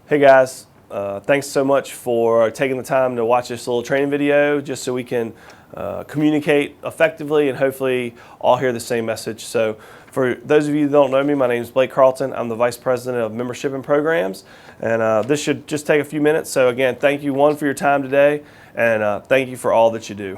Hey guys, thanks so much for taking the time to watch this little training video just so we can communicate effectively and hopefully all hear the same message. So for those of you who don't know me, my name is Blake Carlton. I'm the Vice President of Membership and Programs, and this should just take a few minutes. So again, thank you for your time today, and thank you for all that you do.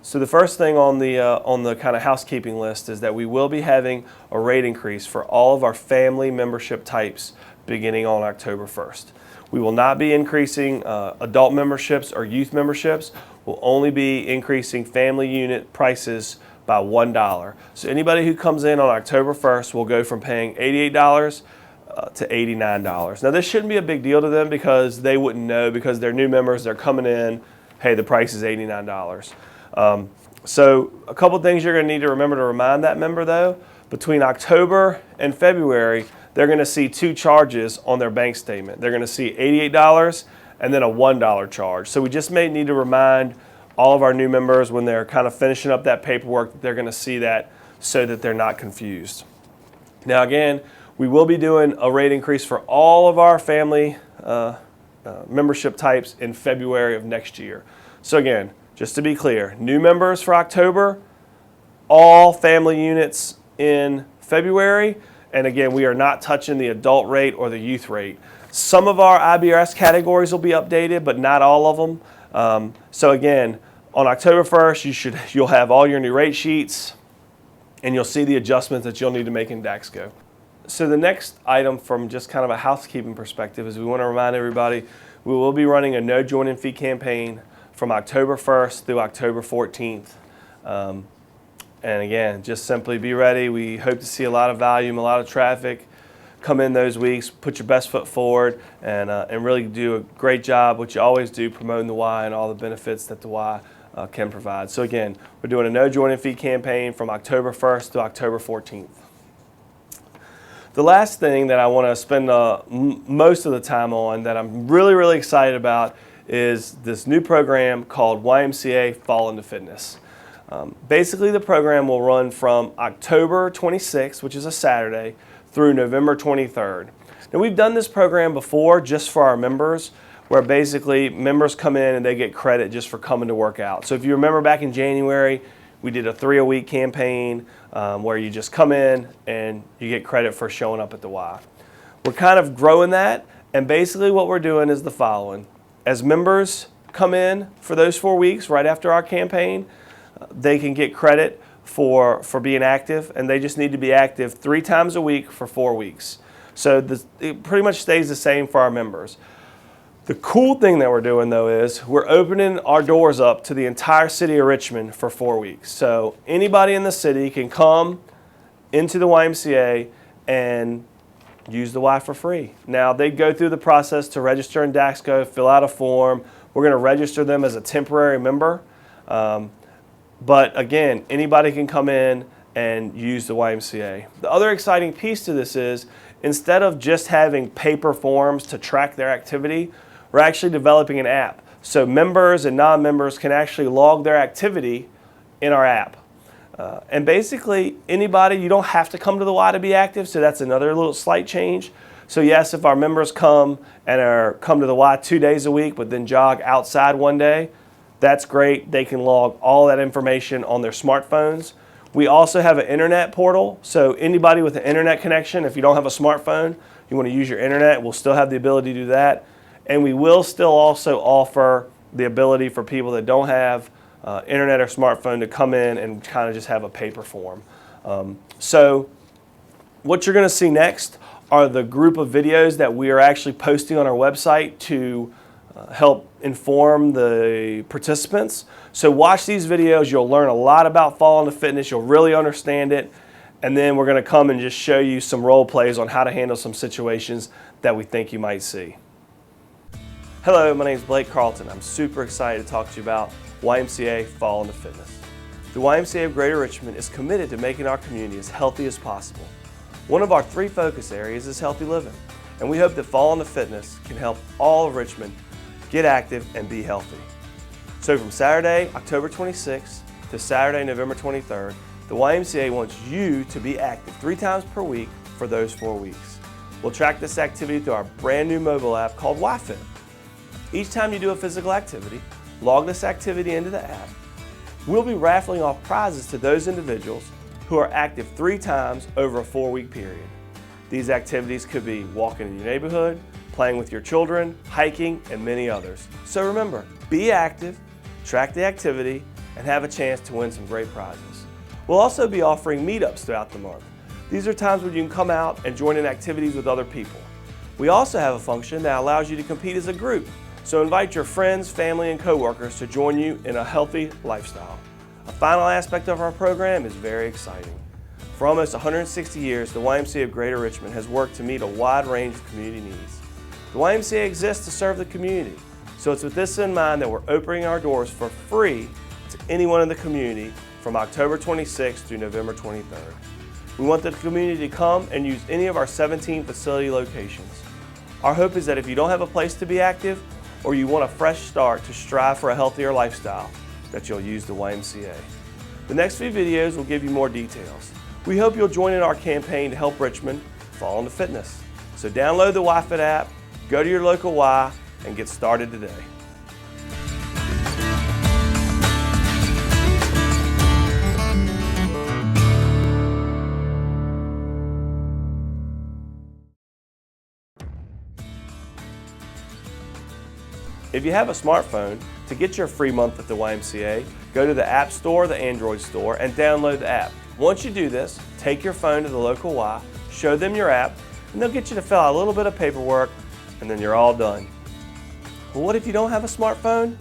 So the first thing on the kind of housekeeping list is that we will be having a rate increase for all of our family membership types beginning on October 1st. We will not be increasing adult memberships or youth memberships. We'll only be increasing family unit prices by $1. So anybody who comes in on October 1st will go from paying $88 to $89. Now this shouldn't be a big deal to them because they wouldn't know, because they're new members, they're coming in, hey, the price is $89. So a couple things you're going to need to remember to remind that member though. Between October and February, they're going to see two charges on their bank statement. They're going to see $88 and then a $1 charge. So we just may need to remind all of our new members when they're kind of finishing up that paperwork that they're going to see that so that they're not confused. Now again, we will be doing a rate increase for all of our family membership types in February of next year. So again, just to be clear, new members for October, all family units in February, and again, we are not touching the adult rate or the youth rate. Some of our IBRS categories will be updated, but not all of them. So again, on October 1st, you'll have all your new rate sheets, and you'll see the adjustments that you'll need to make in DAXCO. So the next item from just kind of a housekeeping perspective is we want to remind everybody we will be running a no joining fee campaign from October 1st through October 14th. And again, just simply be ready. We hope to see a lot of volume, a lot of traffic come in those weeks. Put your best foot forward and really do a great job, which you always do, promoting the Y and all the benefits that the Y can provide. So again, we're doing a no joining fee campaign from October 1st to October 14th. The last thing that I want to spend most of the time on that I'm really excited about is this new program called YMCA Fall into Fitness. Basically, the program will run from October 26th, which is a Saturday, through November 23rd. Now, we've done this program before just for our members, where basically members come in and they get credit just for coming to work out. So if you remember back in January, we did a 3-a-week campaign where you just come in and you get credit for showing up at the Y. We're kind of growing that, and basically what we're doing is the following. As members come in for those 4 weeks right after our campaign, they can get credit for being active, and they just need to be active 3 times a week for 4 weeks. So it pretty much stays the same for our members. The cool thing that we're doing though is we're opening our doors up to the entire city of Richmond for 4 weeks. So anybody in the city can come into the YMCA and use the Y for free. Now they go through the process to register in DAXCO, fill out a form. We're going to register them as a temporary member. But again, anybody can come in and use the YMCA. The other exciting piece to this is instead of just having paper forms to track their activity, we're actually developing an app. So members and non-members can actually log their activity in our app. And basically, anybody, you don't have to come to the Y to be active, so that's another little slight change. So yes, if our members come to the Y 2 days a week, but then jog outside one day, that's great. They can log all that information on their smartphones. We also have an internet portal, so anybody with an internet connection, if you don't have a smartphone, you want to use your internet, we'll still have the ability to do that. And we will still also offer the ability for people that don't have internet or smartphone to come in and kind of just have a paper form. So what you're going to see next are the group of videos that we are actually posting on our website to help inform the participants. So watch these videos. You'll learn a lot about Fall into Fitness. You'll really understand it. And then we're going to come and just show you some role plays on how to handle some situations that we think you might see. Hello, my name is Blake Carlton. I'm super excited to talk to you about YMCA Fall into Fitness. The YMCA of Greater Richmond is committed to making our community as healthy as possible. One of our 3 focus areas is healthy living, and we hope that Fall into Fitness can help all of Richmond get active and be healthy. So from Saturday, October 26th to Saturday, November 23rd, the YMCA wants you to be active 3 times per week for those 4 weeks. We'll track this activity through our brand new mobile app called YFit. Each time you do a physical activity, log this activity into the app. We'll be raffling off prizes to those individuals who are active 3 times over a 4-week period. These activities could be walking in your neighborhood, playing with your children, hiking, and many others. So remember, be active, track the activity, and have a chance to win some great prizes. We'll also be offering meetups throughout the month. These are times when you can come out and join in activities with other people. We also have a function that allows you to compete as a group. So invite your friends, family, and coworkers to join you in a healthy lifestyle. A final aspect of our program is very exciting. For almost 160 years, the YMCA of Greater Richmond has worked to meet a wide range of community needs. The YMCA exists to serve the community, so it's with this in mind that we're opening our doors for free to anyone in the community from October 26th through November 23rd. We want the community to come and use any of our 17 facility locations. Our hope is that if you don't have a place to be active, or you want a fresh start to strive for a healthier lifestyle, that you'll use the YMCA. The next few videos will give you more details. We hope you'll join in our campaign to help Richmond fall into fitness. So download the YFit app, go to your local Y, and get started today. If you have a smartphone, to get your free month at the YMCA, go to the App Store, the Android store, and download the app. Once you do this, take your phone to the local Y, show them your app, and they'll get you to fill out a little bit of paperwork, and then you're all done. Well, what if you don't have a smartphone?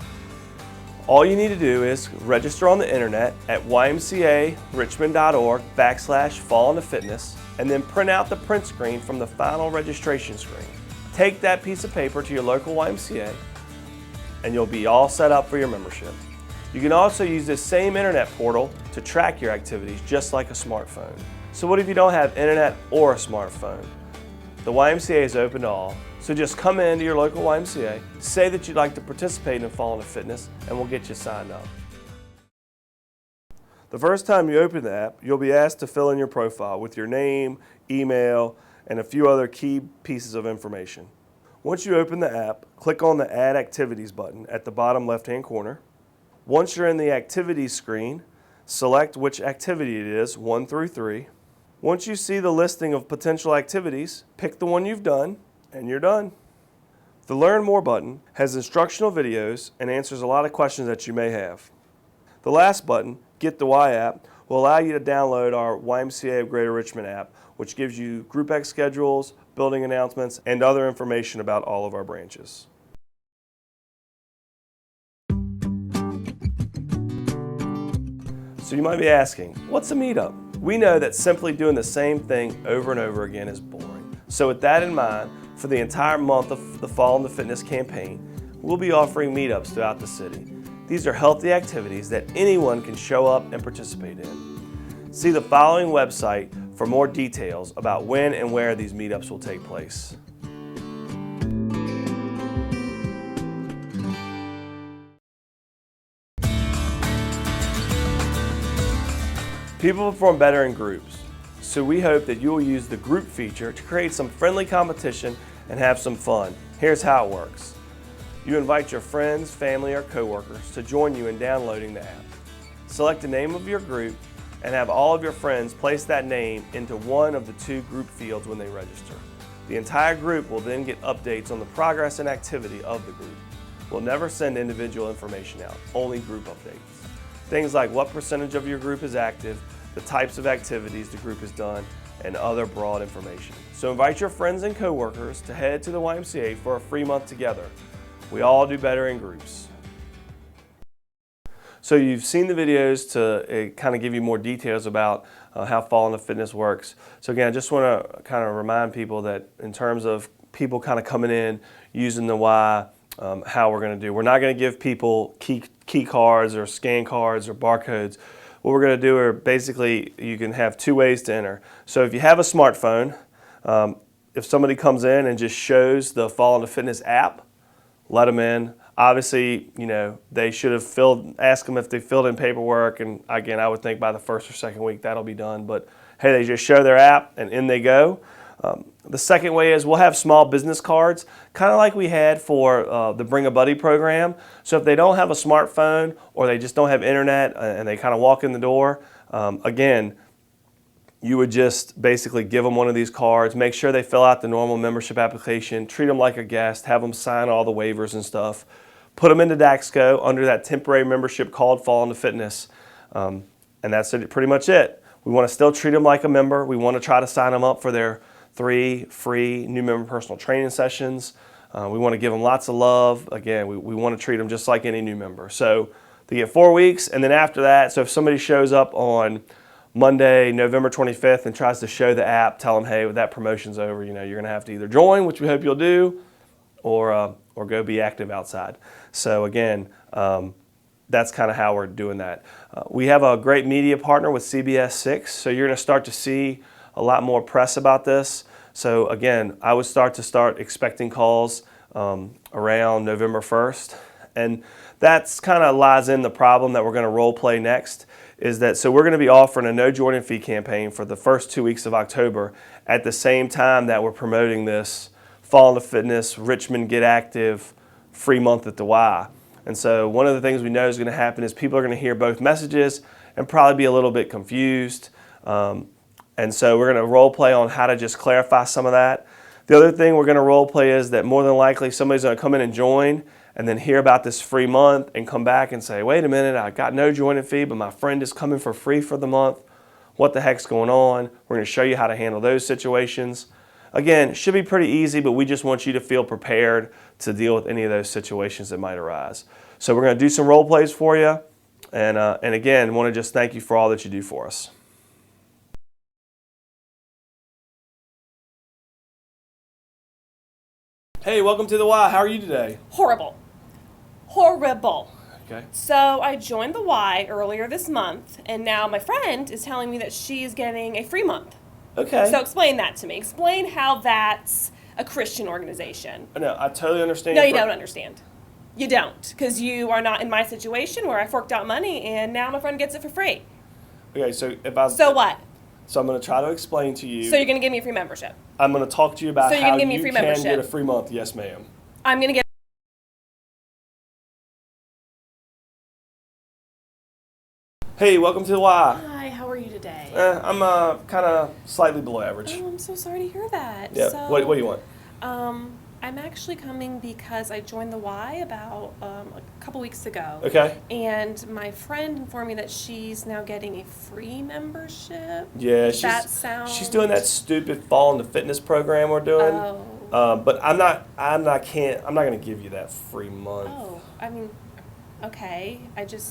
All you need to do is register on the internet at ymcarichmond.org/fallinto-fitness, and then print out the print screen from the final registration screen. Take that piece of paper to your local YMCA, and you'll be all set up for your membership. You can also use this same internet portal to track your activities just like a smartphone. So what if you don't have internet or a smartphone? The YMCA is open to all, so just come into your local YMCA, say that you'd like to participate in Fall Into Fitness, and we'll get you signed up. The first time you open the app, you'll be asked to fill in your profile with your name, email, and a few other key pieces of information. Once you open the app, click on the Add Activities button at the bottom left-hand corner. Once you're in the Activities screen, select which activity it is, 1 through 3. Once you see the listing of potential activities, pick the one you've done, and you're done. The Learn More button has instructional videos and answers a lot of questions that you may have. The last button, Get the Y app, will allow you to download our YMCA of Greater Richmond app, which gives you Group X schedules, building announcements, and other information about all of our branches. So you might be asking, what's a meetup? We know that simply doing the same thing over and over again is boring. So with that in mind, for the entire month of the Fall Into Fitness campaign, we'll be offering meetups throughout the city. These are healthy activities that anyone can show up and participate in. See the following website for more details about when and where these meetups will take place. People perform better in groups, so we hope that you will use the group feature to create some friendly competition and have some fun. Here's how it works. You invite your friends, family, or coworkers to join you in downloading the app. Select the name of your group and have all of your friends place that name into one of the 2 group fields when they register. The entire group will then get updates on the progress and activity of the group. We'll never send individual information out, only group updates. Things like what percentage of your group is active, the types of activities the group has done, and other broad information. So invite your friends and coworkers to head to the YMCA for a free month together. We all do better in groups. So you've seen the videos to kind of give you more details about how Fall Into Fitness works. So again, I just want to kind of remind people that in terms of people kind of coming in using the Y, how we're going to do. We're not going to give people key cards or scan cards or barcodes. What we're going to do are basically you can have 2 ways to enter. So if you have a smartphone, if somebody comes in and just shows the Fall Into Fitness app, let them in. Obviously, you know, they should have ask them if they filled in paperwork, and again, I would think by the 1st or 2nd week that'll be done, but hey, they just show their app and in they go. The second way is we'll have small business cards, kind of like we had for the Bring a Buddy program. So if they don't have a smartphone or they just don't have internet and they kind of walk in the door, again, you would just basically give them one of these cards, make sure they fill out the normal membership application, treat them like a guest, have them sign all the waivers and stuff, put them into Daxco under that temporary membership called Fall into Fitness, and that's pretty much it. We want to still treat them like a member. We want to try to sign them up for their 3 free new member personal training sessions. We want to give them lots of love. Again, we want to treat them just like any new member. So they get 4 weeks, and then after that, so if somebody shows up on Monday, November 25th, and tries to show the app, tell them, hey, that promotion's over. You're going to have to either join, which we hope you'll do, or go be active outside. So again, that's kind of how we're doing that. We have a great media partner with CBS 6, so you're going to start to see a lot more press about this. So again, I would start expecting calls around November 1st, and that's kind of lies in the problem that we're going to role play next. Is that so we're going to be offering a no joining fee campaign for the first 2 weeks of October at the same time that we're promoting this Fall into Fitness, Richmond Get Active, free month at the Y. And so one of the things we know is going to happen is people are going to hear both messages and probably be a little bit confused. And so we're going to role play on how to just clarify some of that. The other thing we're going to role play is that more than likely somebody's going to come in and join and then hear about this free month and come back and say, wait a minute, I got no joining fee, but my friend is coming for free for the month. What the heck's going on? We're going to show you how to handle those situations. Again, it should be pretty easy, but we just want you to feel prepared to deal with any of those situations that might arise. So we're going to do some role plays for you. And again, want to just thank you for all that you do for us. Hey, welcome to the Y. How are you today? Horrible. Okay. So I joined the Y earlier this month, and now my friend is telling me that she's getting a free month. Okay. So explain that to me. Explain how that's a Christian organization. No, I totally understand. No, you don't understand. You don't, because you are not in my situation where I forked out money, and now my friend gets it for free. Okay, so if I... So what? So I'm going to try to explain to you. So you're going to give me a free membership? I'm going to talk to you about so you're how gonna give me you a free can membership. get a free month. Yes, ma'am. I'm going to get... Hey, welcome to the Y. Hi, how are you today? I'm kind of slightly below average. Oh, I'm so sorry to hear that. Yeah. So, What do you want? I'm actually coming because I joined the Y about a couple weeks ago. Okay. And my friend informed me that she's now getting a free membership. Yeah, she's doing that stupid Fall into Fitness program we're doing. Oh. But I'm not going to give you that free month. Oh, I mean, okay.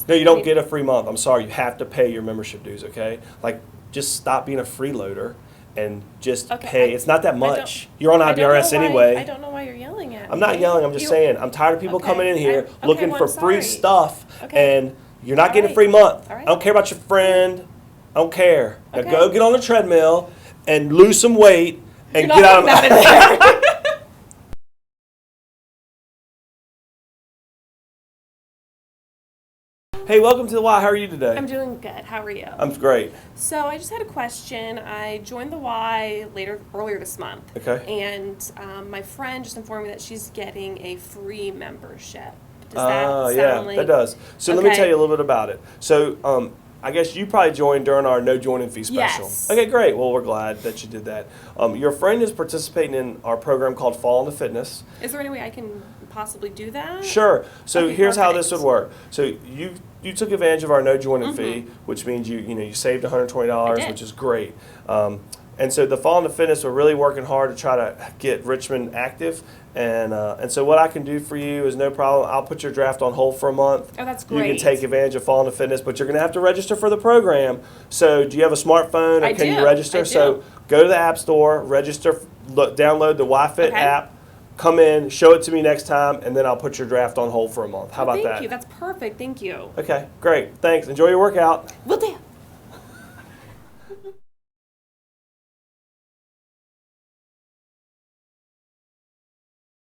No, you don't get a free month. I'm sorry. You have to pay your membership dues. Okay. Like, just stop being a freeloader and just pay. It's not that much. You're on IBRS anyway. I don't know why you're yelling at me. I'm not yelling. I'm just saying I'm tired of people coming in here looking for free stuff, and you're not getting a free month. I don't care about your friend. I don't care. Now go get on the treadmill and lose some weight and get out of there. Hey, welcome to the Y. How are you today? I'm doing good. How are you? I'm great. So I just had a question. I joined the Y earlier this month. Okay. And my friend just informed me that she's getting a free membership. Does that sound like... that does. So let me tell you a little bit about it. So I guess you probably joined during our no joining fee special. Yes. Okay, great. Well, we're glad that you did that. Your friend is participating in our program called Fall into Fitness. Is there any way I can possibly do that? Sure. So here's how this would perfect. work. So you took advantage of our no joining fee, which means you saved $120, which is great. And so the Fall into Fitness, we're really working hard to try to get Richmond active. And so what I can do for you is no problem. I'll put your draft on hold for a month. Oh, that's great. You can take advantage of Fall into Fitness, but you're going to have to register for the program. So do you have a smartphone, or can you register? I do. So go to the App Store, register, download the YFit app. Come in, show it to me next time, and then I'll put your draft on hold for a month. How about that? Thank you. That's perfect. Thank you. Okay, great. Thanks. Enjoy your workout. Will do.